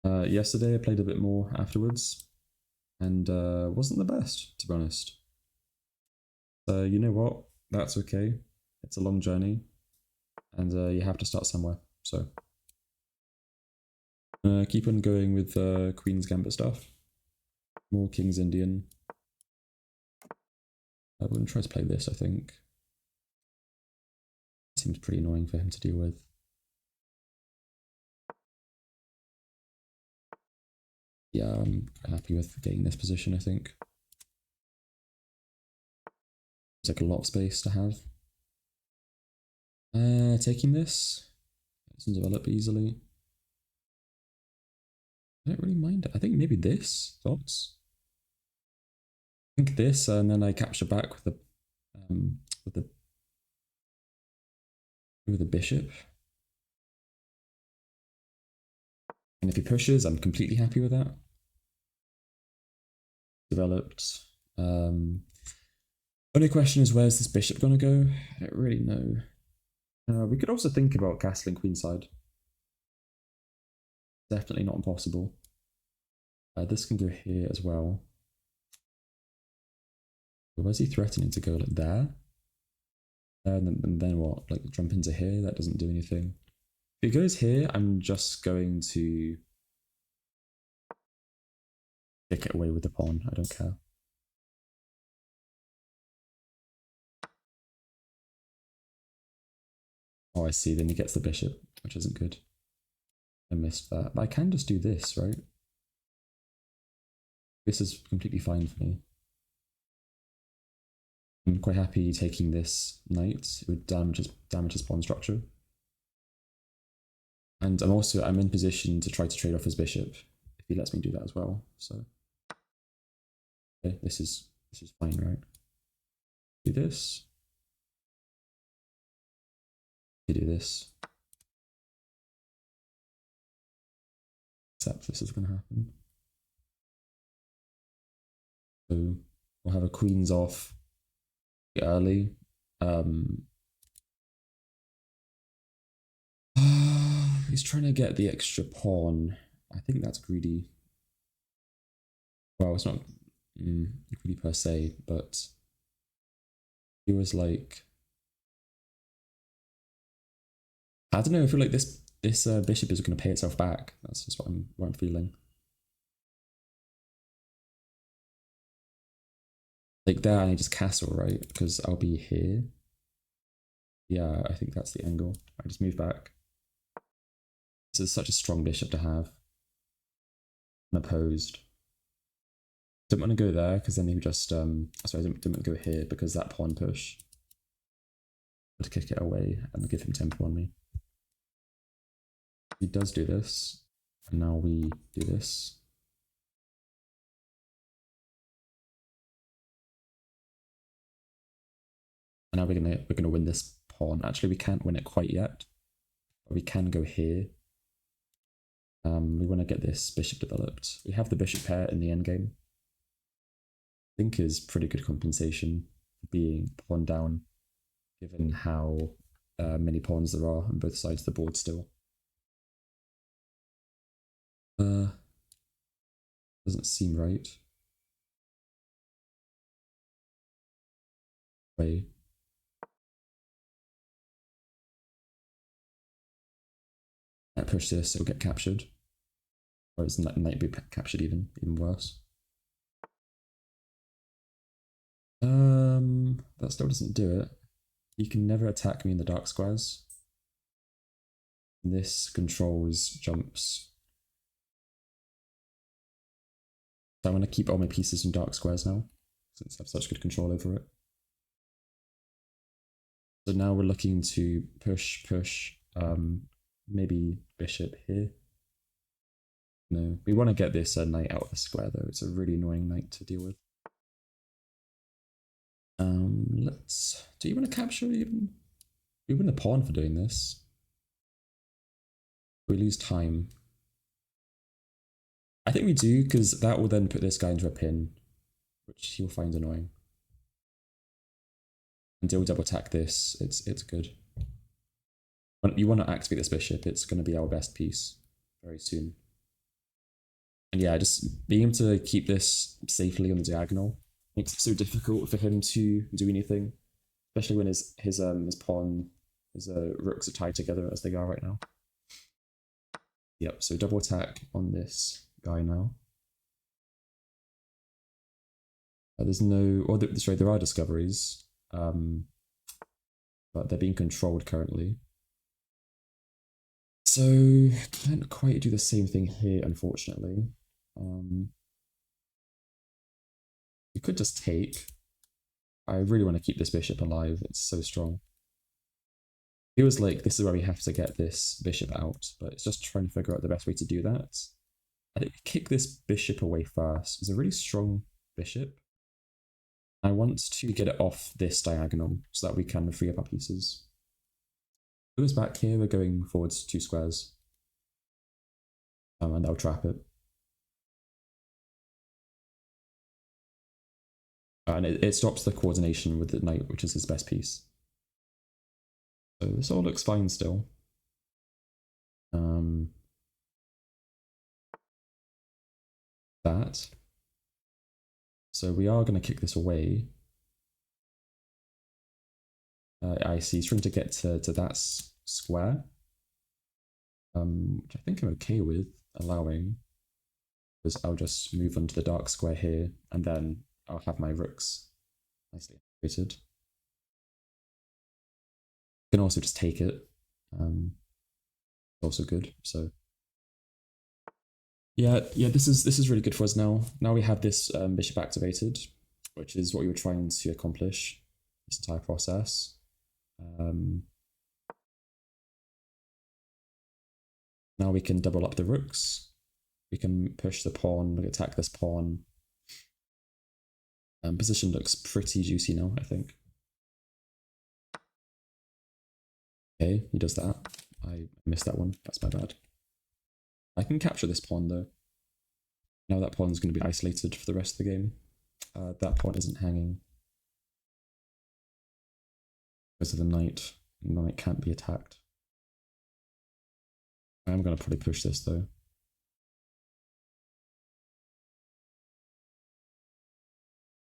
Yesterday I played a bit more afterwards, and wasn't the best, to be honest. So you know what? That's okay. It's a long journey, and you have to start somewhere. So keep on going with Queen's Gambit stuff. More King's Indian. I wouldn't try to play this, I think. Seems pretty annoying for him to deal with. Yeah, I'm happy with getting this position, I think. It's like a lot of space to have. Taking this. It doesn't develop easily. I don't really mind it. I think maybe this. Thoughts? I think this, and then I capture back um, with the with the bishop. And if he pushes, I'm completely happy with that. Developed. Only question is, where's this bishop gonna go? I don't really know. We could also think about castling queenside. Definitely not impossible. This can go here as well. Where's he threatening to go? Like there? And then what? Like jump into here? That doesn't do anything. If he goes here, I'm just going to kick it away with the pawn. I don't care. Oh, I see. Then he gets the bishop, which isn't good. I missed that. But I can just do this, right? This is completely fine for me. I'm quite happy taking this knight. It would damage his pawn structure. And I'm in position to try to trade off his bishop if he lets me do that as well. So okay, this is fine, right? Do this. You do this. Except this is gonna happen. So we'll have a queen's off early. He's trying to get the extra pawn. I think that's greedy. Well, it's not greedy per se, but he was like, I don't know. I feel like this bishop is going to pay itself back. That's just what I'm feeling. Like there, I need just castle, right? Because I'll be here. Yeah, I think that's the angle. I just move back. This is such a strong bishop to have. Unopposed. Don't want to go there because then he would just sorry, I didn't want to go here because that pawn push would kick it away and give him tempo on me. He does do this, and now we do this. And now we're gonna win this pawn. Actually, we can't win it quite yet, but we can go here. We want to get this bishop developed. We have the bishop pair in the endgame. I think is pretty good compensation for being pawn down, given how many pawns there are on both sides of the board still. Doesn't seem right. Way. I push this, it'll get captured. Or it's might be captured even worse. That still doesn't do it. You can never attack me in the dark squares. This controls jumps. So I'm going to keep all my pieces in dark squares now, since I have such good control over it. So now we're looking to push, maybe bishop here. No, we want to get this knight out of the square though. It's a really annoying knight to deal with. Do you want to capture even? We win a pawn for doing this. We lose time. I think we do, because that will then put this guy into a pin, which he'll find annoying. Until we double attack this, it's good. When you want to activate this bishop, it's going to be our best piece very soon. And yeah, just being able to keep this safely on the diagonal makes it so difficult for him to do anything, especially when his pawn, his rooks are tied together as they are right now. Yep, so double attack on this guy now. There's no, or sorry, there are discoveries, but they're being controlled currently. So can't quite do the same thing here, unfortunately. We could just take. I really want to keep this bishop alive. It's so strong. Feels like this is where we have to get this bishop out, but it's just trying to figure out the best way to do that. I think we kick this bishop away first. It's a really strong bishop. I want to get it off this diagonal so that we can free up our pieces. If it goes back here, we're going forwards 2 squares. And I'll trap it. And it stops the coordination with the knight, which is his best piece. So this all looks fine still. That. So we are going to kick this away. I see he's trying to get to that square, which I think I'm okay with allowing, because I'll just move onto the dark square here, and then I'll have my rooks nicely activated. You can also just take it. Also good. So yeah, this is really good for us now. Now we have this bishop activated, which is what we were trying to accomplish this entire process. Now we can double up the rooks. We can push the pawn, attack this pawn. Position looks pretty juicy now, I think. Okay, he does that. I missed that one. That's my bad. I can capture this pawn though. Now that pawn's going to be isolated for the rest of the game. That pawn isn't hanging because of the knight. The knight can't be attacked. I'm going to probably push this though.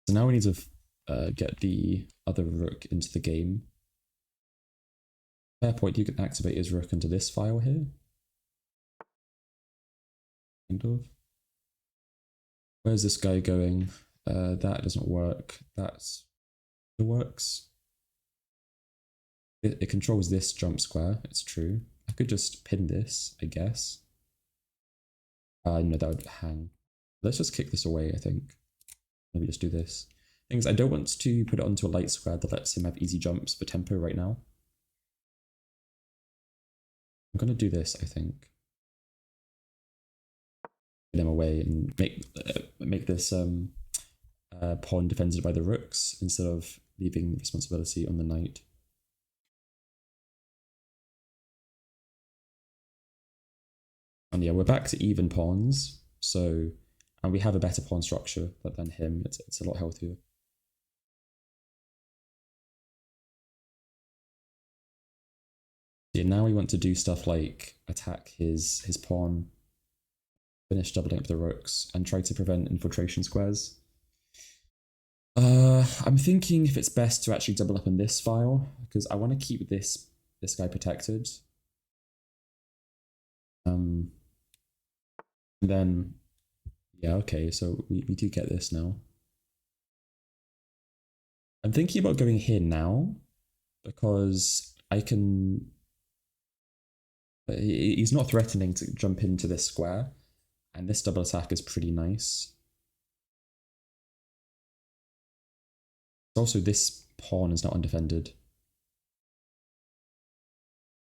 So now we need to get the other rook into the game. Fair point, you can activate his rook into this file here. Kind of. Where's this guy going? That doesn't work. That works. It controls this jump square, it's true. I could just pin this, I guess. No, that would hang. Let's just kick this away, I think. Maybe just do this. Thing is, I don't want to put it onto a light square that lets him have easy jumps for tempo right now. I'm going to do this, I think. Get him away and make this pawn defended by the rooks instead of leaving the responsibility on the knight. And yeah, we're back to even pawns. So, and we have a better pawn structure than him. It's a lot healthier. Yeah, now we want to do stuff like attack his pawn, finish doubling up the rooks, and try to prevent infiltration squares. I'm thinking if it's best to actually double up in this file, because I want to keep this guy protected. And then, yeah, okay, so we do get this now. I'm thinking about going here now, because I can... He's not threatening to jump into this square, and this double attack is pretty nice. Also, this pawn is not undefended,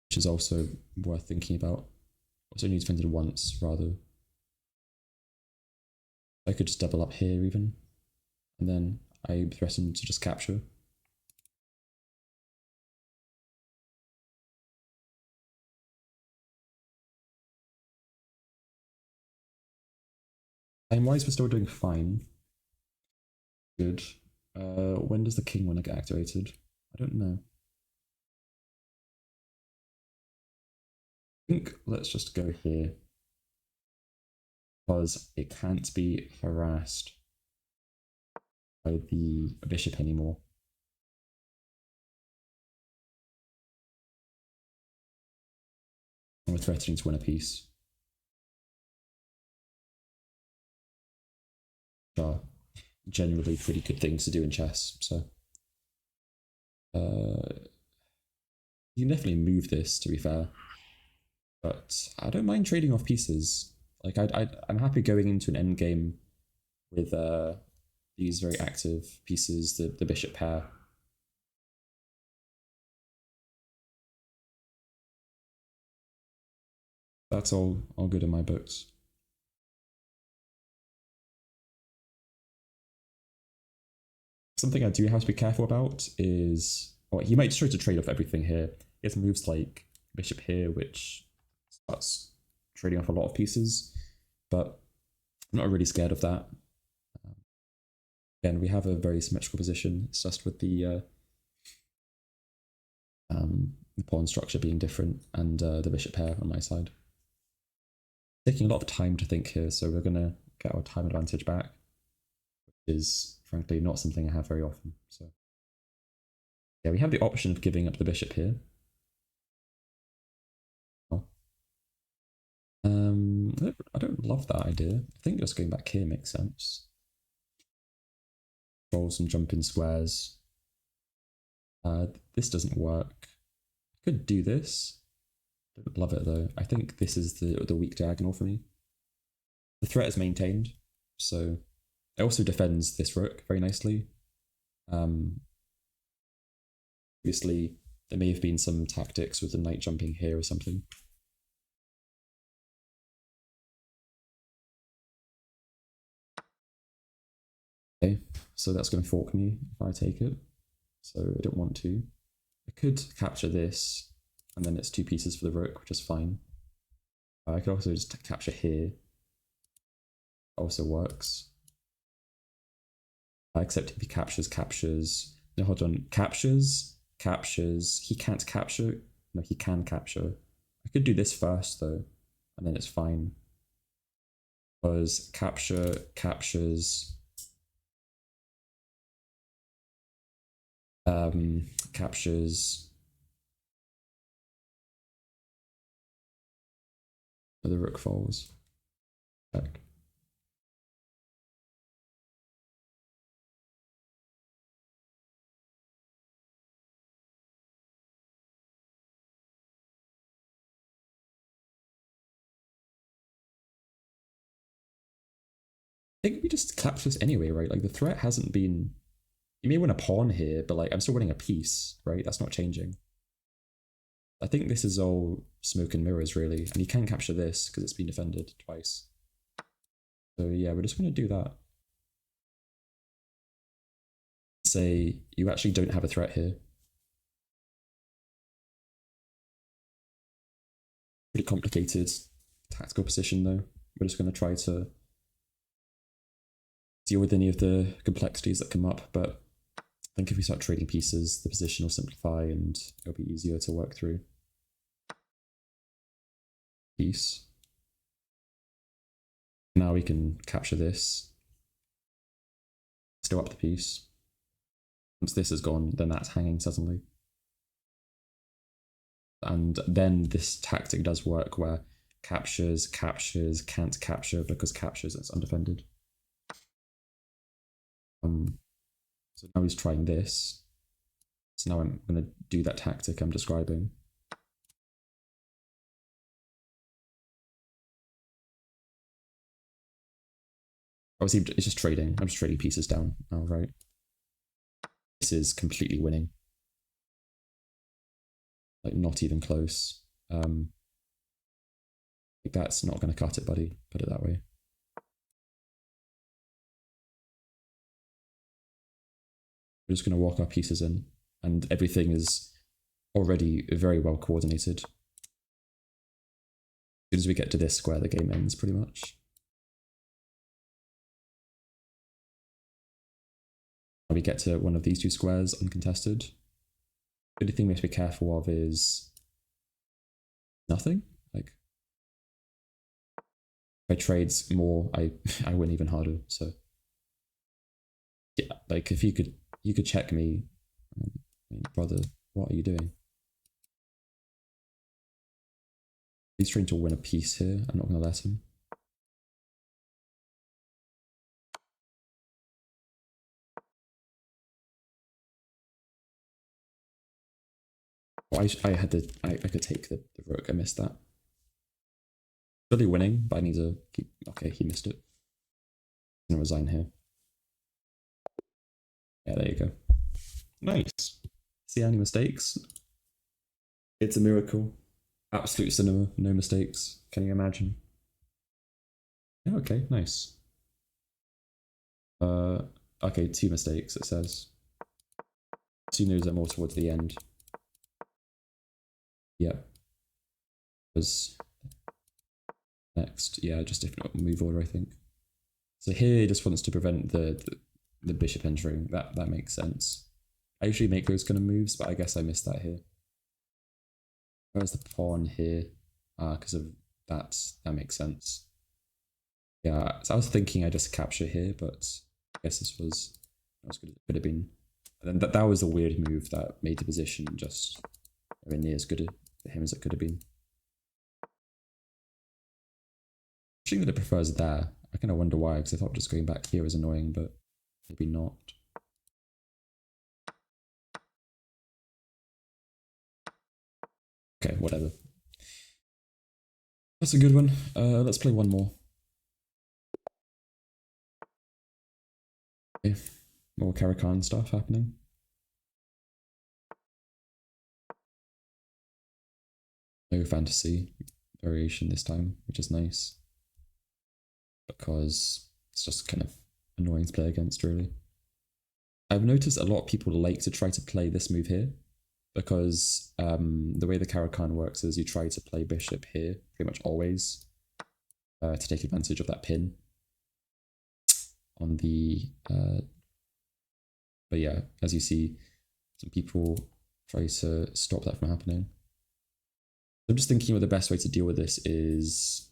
which is also worth thinking about. It's only defended once, rather. I could just double up here even, and then I threaten to just capture. Time-wise, we're still doing fine. Good. When does the king want to get activated? I don't know. I think let's just go here. because it can't be harassed by the bishop anymore. And we're threatening to win a piece. Which are generally pretty good things to do in chess. So you can definitely move this, to be fair. But I don't mind trading off pieces. Like I'm happy going into an endgame with these very active pieces, the bishop pair. That's all good in my books. Something I do have to be careful about is, well, he might just try to trade off everything here. He has moves like bishop here, which starts trading off a lot of pieces, but I'm not really scared of that. Again, we have a very symmetrical position. It's just with the pawn structure being different and the bishop pair on my side. Taking a lot of time to think here, so we're going to get our time advantage back, which is frankly not something I have very often. So yeah, we have the option of giving up the bishop here. Oh. I don't love that idea. I think just going back here makes sense. Roll some jumping squares. This doesn't work. I could do this. Don't love it though. I think this is the weak diagonal for me. The threat is maintained, so it also defends this rook very nicely. Obviously, there may have been some tactics with the knight jumping here or something. Okay, so that's going to fork me if I take it. So I don't want to. I could capture this, and then it's two pieces for the rook, which is fine. I could also just capture here. Also works. Except if he captures. No, hold on. Captures. He can't capture. No, he can capture. I could do this first though, and then it's fine. Because captures. Captures. The rook falls. Check. I think we just collapse this anyway, right? Like the threat hasn't been. You may win a pawn here, but like I'm still winning a piece, right? That's not changing. I think this is all smoke and mirrors, really, and you can capture this because it's been defended twice. So yeah, we're just going to do that. Say you actually don't have a threat here. Pretty complicated tactical position though. We're just going to try to deal with any of the complexities that come up, but I think if we start trading pieces, the position will simplify and it'll be easier to work through. Piece. Now we can capture this. Still up the piece. Once this is gone, then that's hanging suddenly. And then this tactic does work where captures, can't capture because captures it's undefended. So now he's trying this. So now I'm going to do that tactic I'm describing. Obviously, it's just trading. I'm just trading pieces down now, right? This is completely winning. Like, not even close. Like, that's not going to cut it, buddy. Put it that way. We're just going to walk our pieces in, and everything is already very well coordinated. As soon as we get to this square, the game ends pretty much. We get to one of these two squares uncontested. The only thing we have to be careful of is nothing. Like, If I trades more, I win even harder. So yeah, like if you could check me, brother. What are you doing? He's trying to win a piece here. I'm not gonna let him. Oh, I could take the rook. I missed that. Really winning, but I need to keep. Okay, he missed it. I'm gonna resign here. Yeah, there you go. Nice. See any mistakes? It's a miracle. Absolute cinema, no mistakes. Can you imagine? Yeah, okay, nice. Uh, okay, 2 mistakes, it says. Two knows are more towards the end. Yeah. Was next. Yeah, just different move order, I think. So here he just wants to prevent the bishop entering. That makes sense. I usually make those kind of moves, but I guess I missed that here. Where's the pawn here? Because of that. That makes sense. Yeah, so I was thinking I just capture here, but I guess this was not as good as it could have been. And then that was a weird move that made the position just nowhere near as good for him as it could have been. I think that it prefers there. I kind of wonder why, because I thought just going back here was annoying, but maybe not. Okay, whatever. That's a good one. Let's play one more. Okay. More Caracan stuff happening. No fantasy variation this time, which is nice. Because it's just kind of annoying to play against, really. I've noticed a lot of people like to try to play this move here, because the way the Caracan works is you try to play bishop here pretty much always to take advantage of that pin on the... but yeah, as you see, some people try to stop that from happening. I'm just thinking what the best way to deal with this is,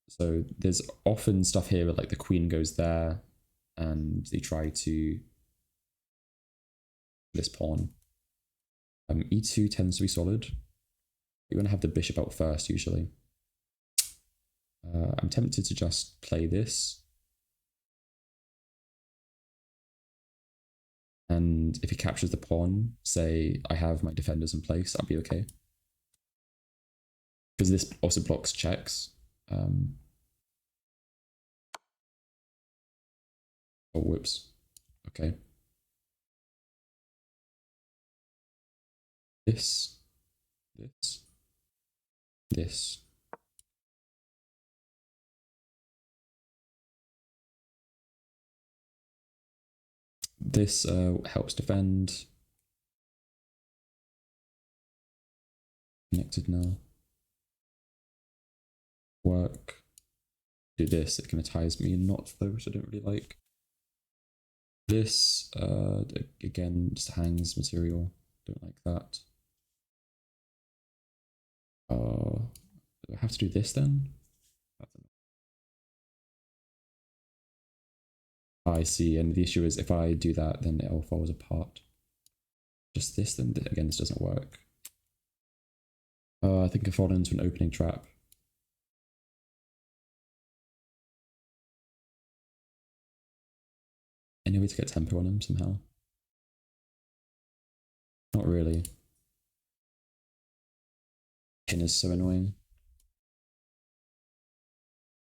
so there's often stuff here where like the queen goes there and they try to this pawn. E2 tends to be solid. You want to have the bishop out first usually. I'm tempted to just play this. And if he captures the pawn, say I have my defenders in place, that'll be okay. Because this also blocks checks. Oh, whoops. Okay. This. This. This helps defend. Connected now. Work. Do this. It kind of ties me in knots though, which I don't really like. This, again, just hangs material. Don't like that. Do I have to do this then? I see, and the issue is if I do that, then it all falls apart. Just this, then again, this doesn't work. I think I've fallen into an opening trap. Any way to get tempo on him somehow? Not really. Pin is so annoying.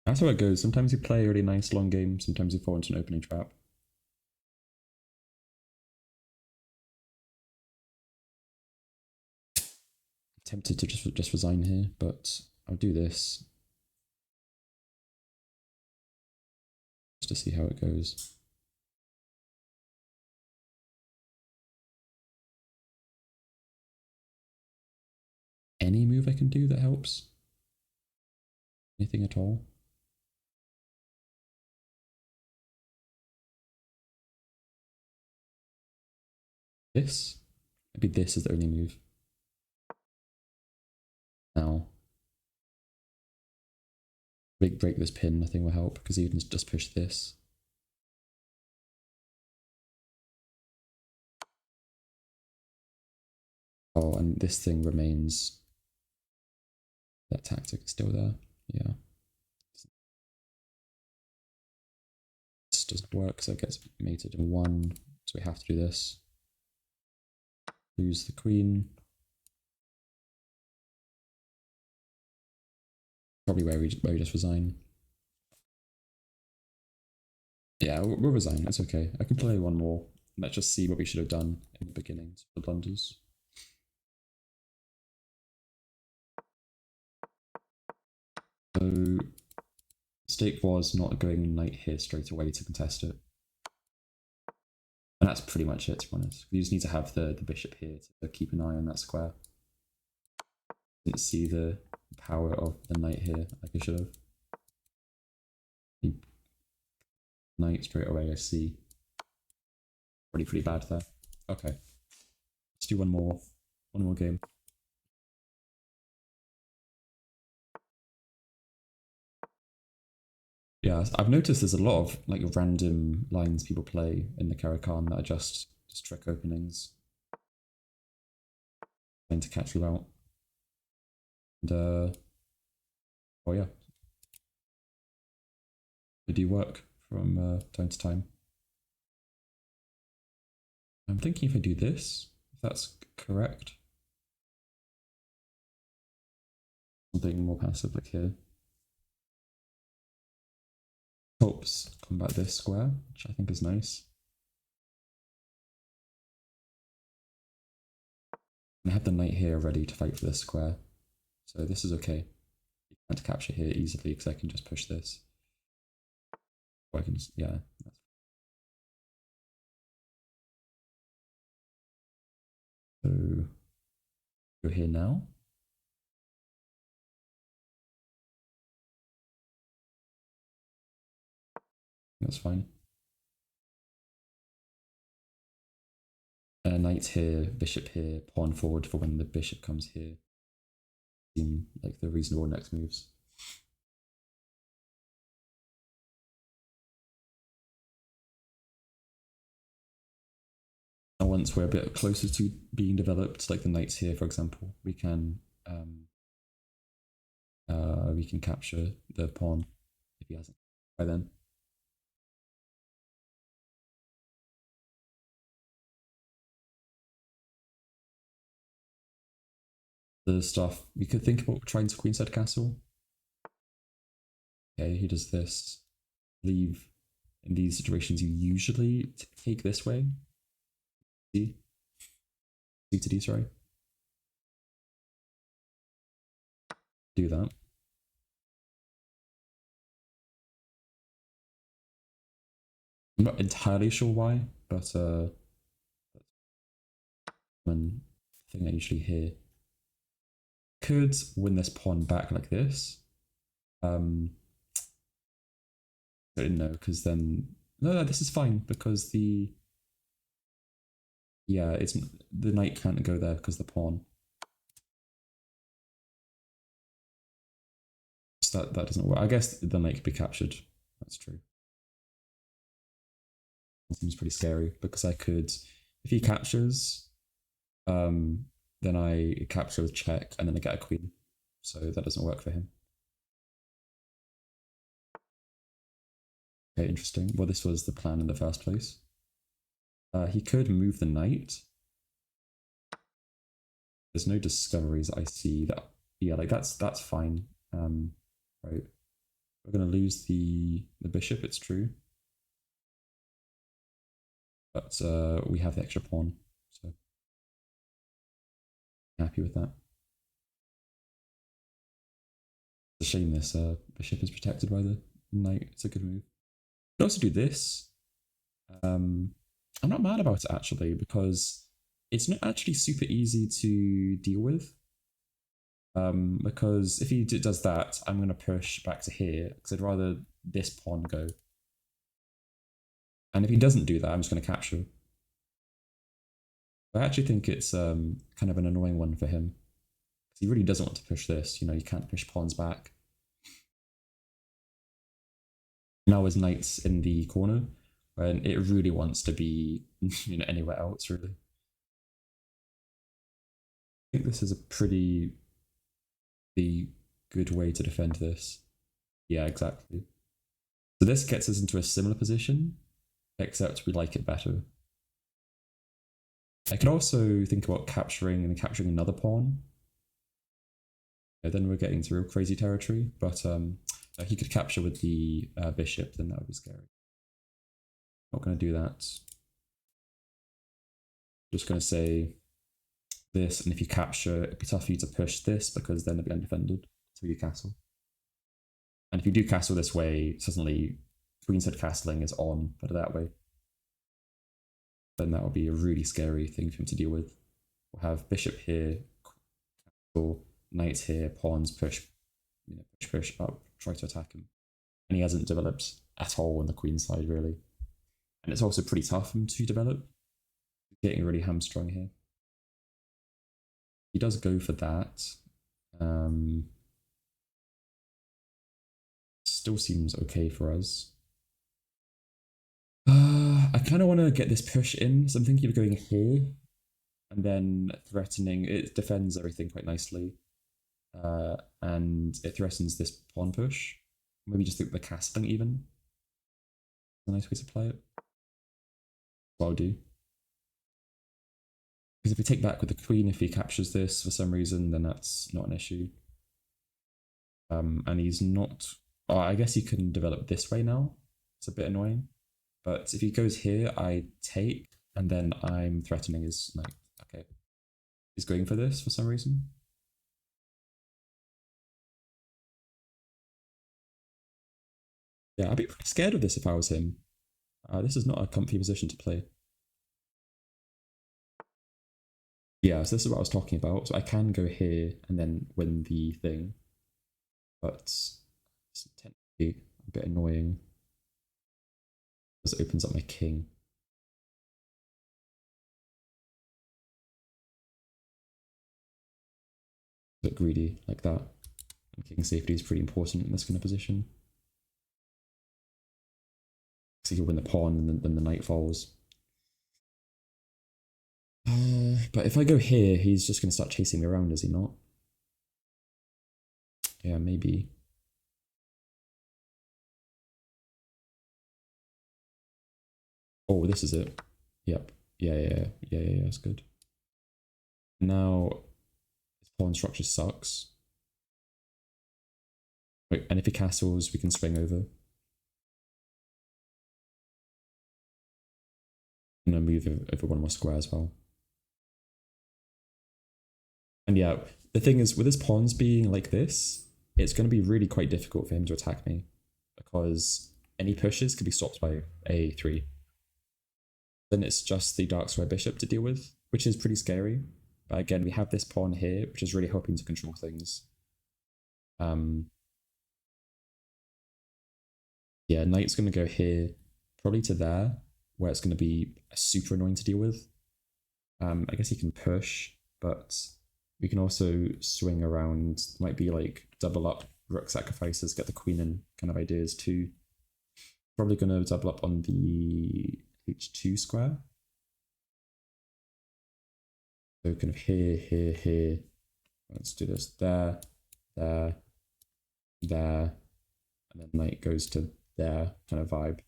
That's how it goes. Sometimes you play a really nice long game, sometimes you fall into an opening trap. I'm tempted to just resign here, but I'll do this. Just to see how it goes. Any move I can do that helps? Anything at all? This? Maybe this is the only move. Now. break this pin, nothing will help, because you can just push this. Oh, and this thing remains. That tactic is still there. Yeah. This doesn't work, so it gets mated in 1. So we have to do this. Lose the queen. Probably where we just resign. Yeah, we'll resign. It's okay. I can play one more. Let's just see what we should have done in the beginning for blunders. So, mistake was not going knight here straight away to contest it. And that's pretty much it, to be honest. You just need to have the bishop here to keep an eye on that square. Didn't see the power of the knight here like I should have. Knight straight away, I see. Pretty bad there. Okay. Let's do one more game. Yeah, I've noticed there's a lot of like random lines people play in the Karakan that are just trick openings. Trying to catch you out. And oh yeah. They do work from time to time. I'm thinking if I do this, if that's correct. Something more passive like here. Helps combat this square, which I think is nice. And I have the knight here ready to fight for this square. So this is okay. You can't capture here easily because I can just push this. Or I can just, yeah. So go here now. That's fine. Knight here, bishop here, pawn forward for when the bishop comes here. Seem like the reasonable next moves. And once we're a bit closer to being developed, like the knights here, for example, we can capture the pawn if he hasn't by then. The stuff we could think about trying to queenside castle. Okay, he does this. Leave. In these situations, you usually take this way. C to D, sorry. Do that. I'm not entirely sure why, but one thing I usually hear. Could win this pawn back like this. I didn't know because then no, this is fine because the it's the knight can't go there because the pawn. So that doesn't work. I guess the knight could be captured. That's true. It seems pretty scary because I could, if he captures, then I capture with check and then I get a queen. So that doesn't work for him. Okay, interesting. Well, this was the plan in the first place. He could move the knight. There's no discoveries I see that. Yeah, like that's fine. Right. We're gonna lose the bishop. It's true, but we have the extra pawn, so happy with that. It's a shame this bishop is protected by the knight. It's a good move. We can also do this. I'm not mad about it actually because it's not actually super easy to deal with. Because if he does that, I'm going to push back to here because I'd rather this pawn go. And if he doesn't do that, I'm just going to capture. I actually think it's kind of an annoying one for him. Because he really doesn't want to push this. You know, you can't push pawns back. Now his knight's in the corner, when it really wants to be anywhere else, really. I think this is a pretty good way to defend this. Yeah, exactly. So this gets us into a similar position, except we like it better. I could also think about capturing another pawn. Yeah, then we're getting to real crazy territory, but he could capture with the bishop, then that would be scary. Not going to do that. Just going to say this, and if you capture, it'd be tough for you to push this because then it'd be undefended until you castle. And if you do castle this way, suddenly queenside castling is on, but that way, then that would be a really scary thing for him to deal with. We'll have bishop here, castle, knight here, pawns push, push up, try to attack him. And he hasn't developed at all on the queen side, really. And it's also pretty tough for him to develop. He's getting really hamstrung here. He does go for that. Still seems okay for us. I kind of want to get this push in, so I'm thinking of going here and then threatening. It defends everything quite nicely, and it threatens this pawn push. Maybe just the castling even. A nice way to play it. What I'll do. Because if we take back with the queen, if he captures this for some reason, then that's not an issue. And he's not. Oh, I guess he can develop this way now. It's a bit annoying. But if he goes here, I take, and then I'm threatening his knight. Okay. He's going for this for some reason. Yeah, I'd be pretty scared of this if I was him. This is not a comfy position to play. Yeah, so this is what I was talking about. So I can go here and then win the thing. But it's technically a bit annoying. Because it opens up my king. A bit greedy like that. And king safety is pretty important in this kind of position. So you win the pawn and then the knight falls. But if I go here, he's just going to start chasing me around, is he not? Yeah, maybe. Oh, this is it. Yep. Yeah, that's good. Now, his pawn structure sucks. Wait, and if he castles, we can swing over. I'm going to move over one more square as well. And yeah, the thing is, with his pawns being like this, it's going to be really quite difficult for him to attack me because any pushes can be stopped by a3. Then it's just the dark square bishop to deal with, which is pretty scary. But again, we have this pawn here, which is really helping to control things. Yeah, knight's going to go here, probably to there, where it's going to be super annoying to deal with. I guess he can push, but we can also swing around. Might be like double up rook sacrifices, get the queen in kind of ideas too. Probably going to double up on the h2 square. So kind of here. Let's do this there, and then knight goes to there kind of vibe.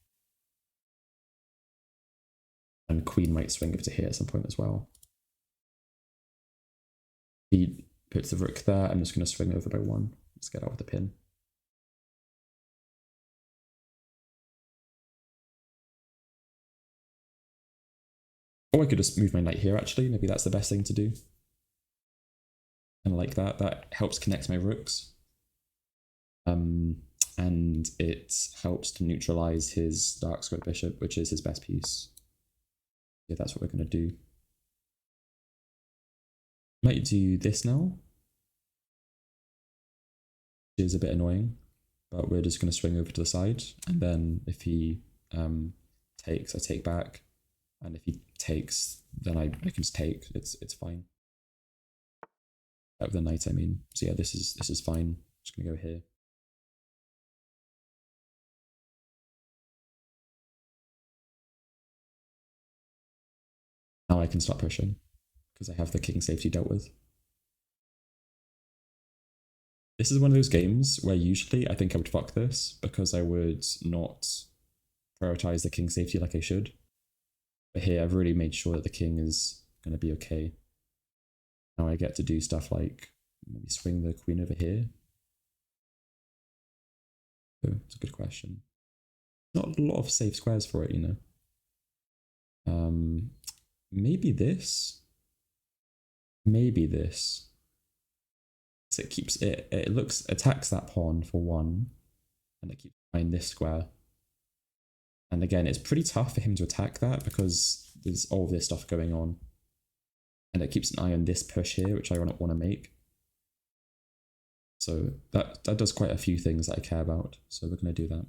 And queen might swing over to here at some point as well. He puts the rook there. I'm just going to swing over by one. Let's get out with the pin. Or I could just move my knight here, actually. Maybe that's the best thing to do. And like that. That helps connect my rooks. And it helps to neutralize his dark square bishop, which is his best piece. Yeah, that's what we're going to do. Might do this now. Which is a bit annoying. But we're just going to swing over to the side. And then if he takes, I take back. And if he takes, then I can just take. It's fine. With the knight, I mean. So yeah, this is fine. Just gonna go here. Now I can start pushing because I have the king safety dealt with. This is one of those games where usually I think I would fuck this because I would not prioritize the king safety like I should. But here I've really made sure that the king is going to be okay. Now I get to do stuff like maybe swing the queen over here. Oh, it's a good question. Not a lot of safe squares for it, you know. Maybe this. Maybe this. So it keeps it. It looks attacks that pawn for one, and it keeps behind this square. And again, it's pretty tough for him to attack that because there's all this stuff going on, and it keeps an eye on this push here, which I don't want to make. So that does quite a few things that I care about. So we're going to do that.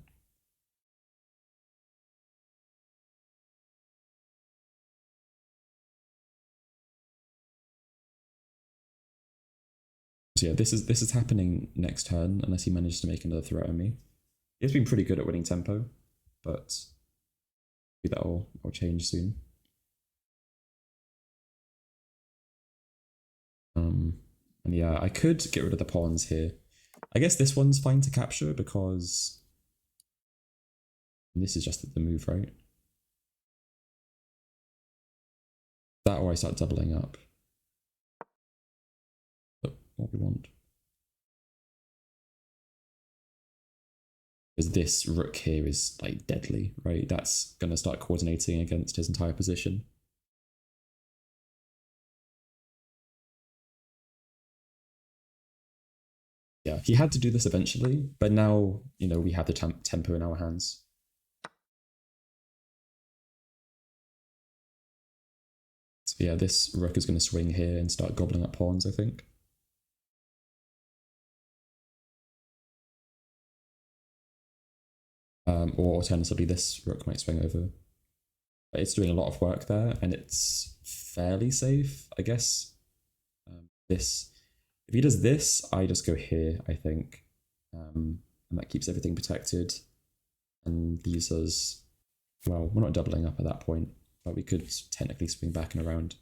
So yeah, this is happening next turn unless he manages to make another threat on me. He's been pretty good at winning tempo, but maybe that'll change soon. And yeah, I could get rid of the pawns here. I guess this one's fine to capture because this is just the move, right? That or I start doubling up. But what we want. Because this rook here is like deadly, right? That's going to start coordinating against his entire position. Yeah, he had to do this eventually, but now, you know, we have the tempo in our hands. So yeah, this rook is going to swing here and start gobbling up pawns, I think. Or alternatively, this rook might swing over. But it's doing a lot of work there, and it's fairly safe, I guess. This, if he does this, I just go here, I think. And that keeps everything protected and leaves us, well, we're not doubling up at that point, but we could technically swing back and around.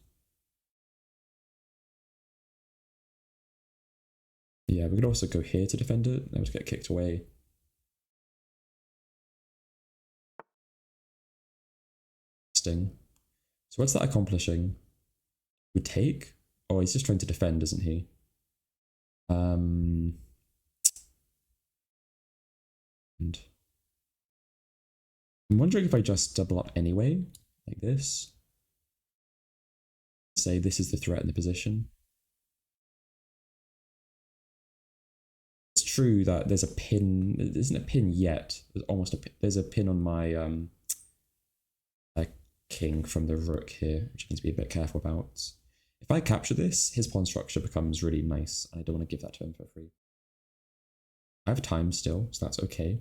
Yeah, we could also go here to defend it. That would get kicked away. Sting. So what's that accomplishing? We take? Oh, he's just trying to defend, isn't he? And I'm wondering if I just double up anyway, like this. Say this is the threat in the position. It's true that there's a pin. There isn't a pin yet. There's almost a pin. There's a pin on my king from the rook here, which I need to be a bit careful about. If I capture this, his pawn structure becomes really nice, and I don't want to give that to him for free. I have time still, so that's okay.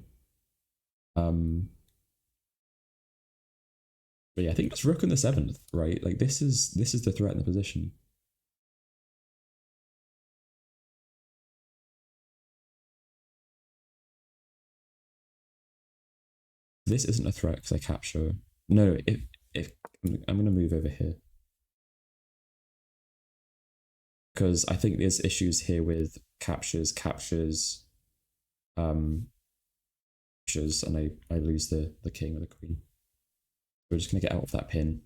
But yeah, I think it's rook on the 7th, right? Like this is the threat in the position. This isn't a threat because I capture. No, if I'm gonna move over here. Because I think there's issues here with captures, and I lose the king or the queen. We're just gonna get out of that pin.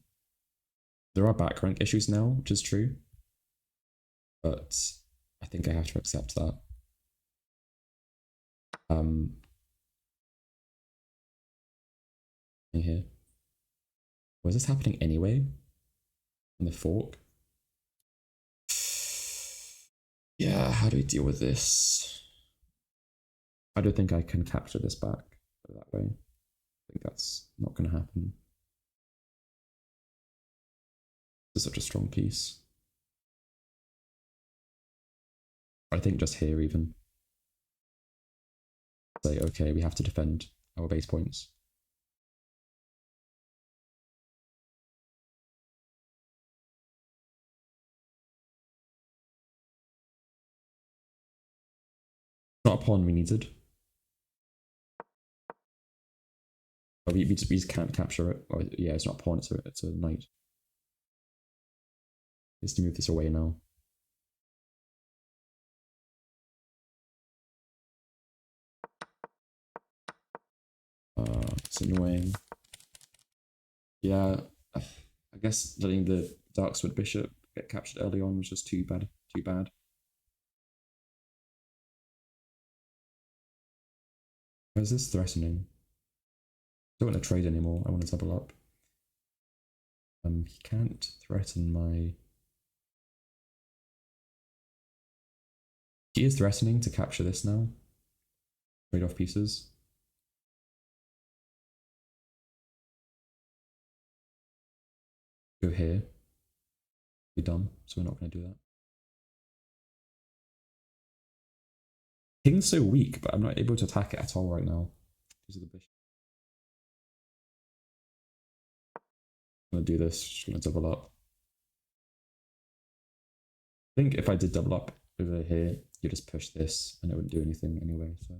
There are back rank issues now, which is true, but I think I have to accept that. Here. Was this happening anyway? On the fork? Yeah, how do we deal with this? I don't think I can capture this back that way. I think that's not going to happen. This is such a strong piece. I think just here even. Say, okay, we have to defend our base points. Not a pawn we needed. But we just can't capture it. Or, yeah, it's not a pawn, it's a knight. Needs to move this away now. It's annoying. Yeah, I guess letting the Darksword Bishop get captured early on was just too bad. Too bad. Why is this threatening? I don't want to trade anymore. I want to double up. He can't threaten my... He is threatening to capture this now. Trade off pieces. Go here. Be done. So we're not going to do that. King's so weak, but I'm not able to attack it at all right now because of the bishop. I'm going to do this. Just going to double up. I think if I did double up over here, you just push this and it wouldn't do anything anyway. So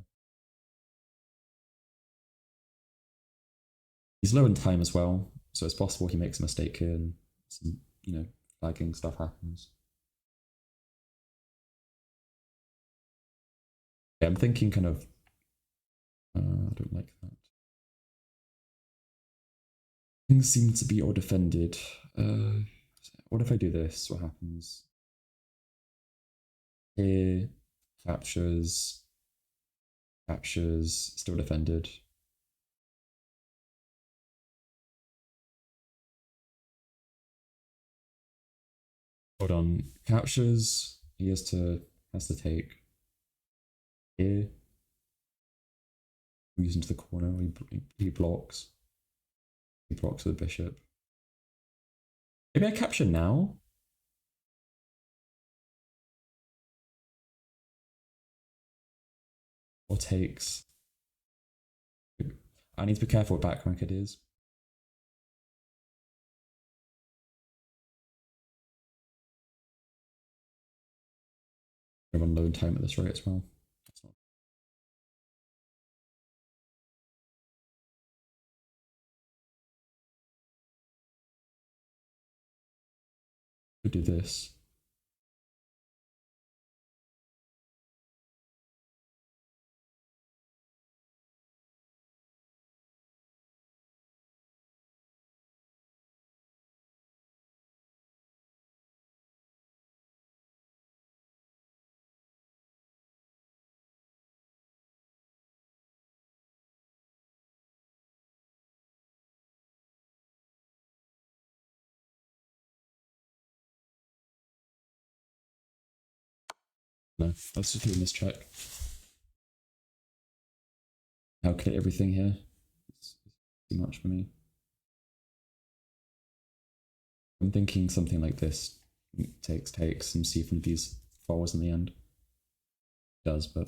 he's low in time as well, so it's possible he makes a mistake here and some, you know, flagging stuff happens. Yeah, I'm thinking kind of. I don't like that. Things seem to be all defended. What if I do this? What happens? Here, captures, still defended. Hold on, captures. He has to take here. Moves into the corner. He blocks. He blocks with the bishop. Maybe I capture now. Or takes. I need to be careful what back rank it is. I run low in time at this rate as well. That's not... Could do this. No, let's just do this check. Calculate everything here. It's too much for me. I'm thinking something like this. Takes, and see if one of these falls in the end. It does, but...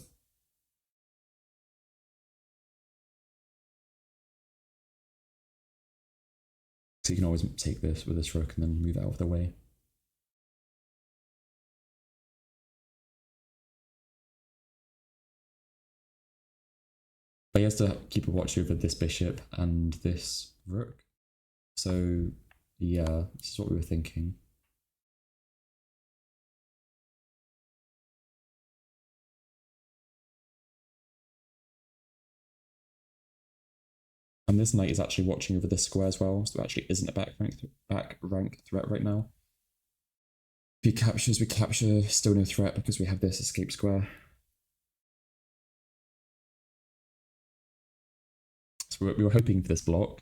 So you can always take this with this rook and then move it out of the way. But he has to keep a watch over this bishop and this rook. So yeah, this is what we were thinking. And this knight is actually watching over this square as well, so it actually isn't a back rank threat right now. If he captures, we capture, still no threat because we have this escape square. So we were hoping for this block.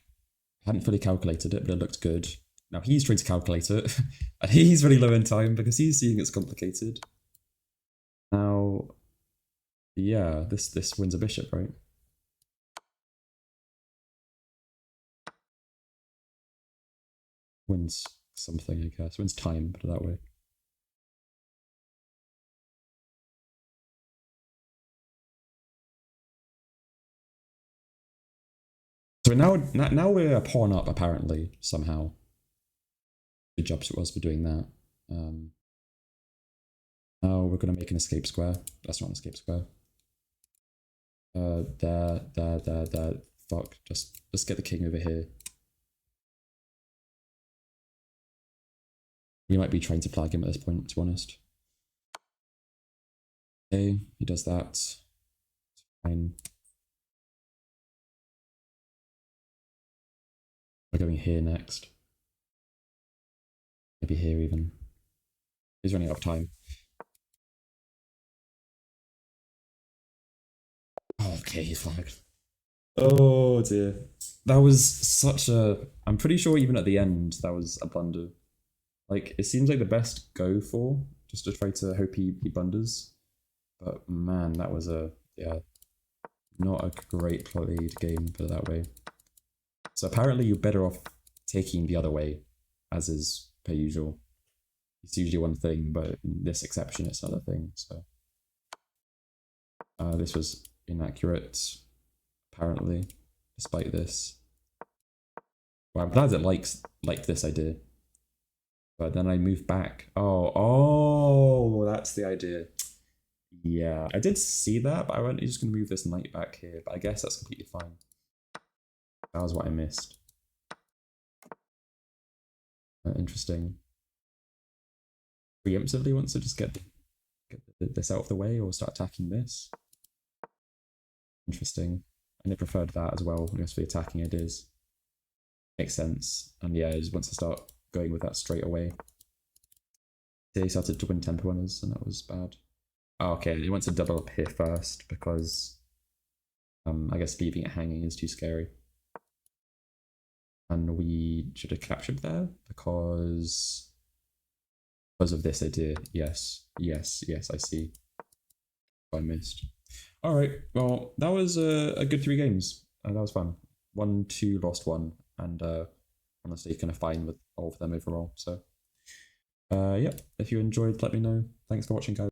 Hadn't fully calculated it, but it looked good. Now he's trying to calculate it, and he's really low in time because he's seeing it's complicated. Now, yeah, this wins a bishop, right? Wins something, I guess. Wins time, put it that way. So now we're a pawn up, apparently, somehow. Good job to us for doing that. Now we're going to make an escape square. That's not an escape square. There. Fuck. Just get the king over here. We might be trying to flag him at this point, to be honest. Okay, he does that. Fine. We're going here next. Maybe here even. He's running out of time. Oh, okay, he's flagged. Oh dear. That was such a... I'm pretty sure even at the end, that was a blunder. Like, it seems like the best go for, just to try to hope he blunders. But man, that was a... Yeah, not a great played game, put it that way. So apparently you're better off taking the other way, as is per usual. It's usually one thing, but in this exception, it's another thing. So this was inaccurate, apparently, despite this. Well, I'm glad it liked this idea. But then I moved back. Oh, that's the idea. Yeah, I did see that, but I wasn't just going to move this knight back here. But I guess that's completely fine. That was what I missed. Interesting. Preemptively wants to just get this out of the way or start attacking this. Interesting. And they preferred that as well, I guess, for the attacking ideas. Makes sense. And yeah, he just wants to start going with that straight away. They started to win tempo on us, and that was bad. Oh, okay, he wants to double up here first because I guess leaving it hanging is too scary. And we should have captured there because of this idea. Yes, yes, yes, I see. I missed. All right, well, that was a good 3 games. That was fun. 1-2, lost 1, and honestly, kind of fine with all of them overall. So, yeah, if you enjoyed, let me know. Thanks for watching, guys.